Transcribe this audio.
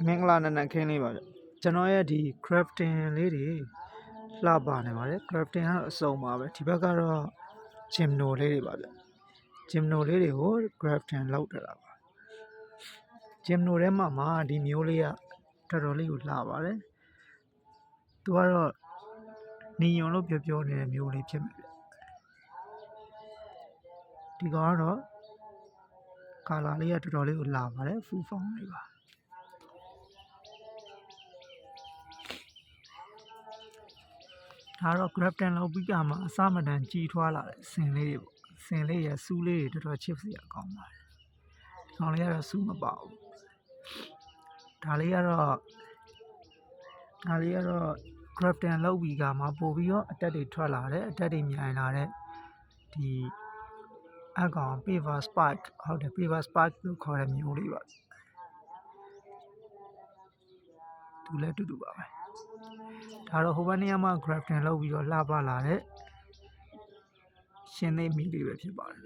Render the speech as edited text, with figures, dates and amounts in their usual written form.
မင်္ဂလာနံနက်ခင်းလေးပါဗျကျွန်တော်ရဲ့ဒီ crafting လေးတွေလှပနေပါတယ် crafting ကတော့အစုံပါပဲဒီဘက်ကတော့ gymno လေးတွေပါဗျ gymno လေးတွေကို crafting လုပ်ထားတာပါ gymno ထဲမှာဒီမျိုးလေးကတော်တော်လေးကိုလှပါတယ်သူကတော့နီယွန်လို့ပြောနေတဲ့မျိုးလေးဖြစ်မယ်ဗျဒီကောင်ကတော့ color လေးကတော်တော်လေးကိုလှပါတယ် full form လေးပါဒါတော့ crafting လုပ်ပြီးကမှအစမတန်ကြီးထွားလာတဲ့စင်လေးတွေပေါ့စင်လေးရစူးလေးတွေတော်တော်ချစ်စရာကောင်းပါတယ်ဒီကောင်လေးကတော့စူးမပါဘူးဒါလေးကတော့ crafting လုပ်ပြီးကမှပို့ပြီးတော့အတက်တွေထွက်လာတယ်အတက်တွေမြိုင်လာတဲ့ဒီအကောင် paper spark ဟုတ်တယ် paper spark လို့ခေါ်တဲ့မျိုးလေးပါသူလည်းတူပါပဲဒါတော့ဟိုဘက်နေရာမှာ crafting လုပ်ပြီးတော့လှပလာတဲ့ရှင်သေးမီလေးပဲဖြစ်ပါတယ်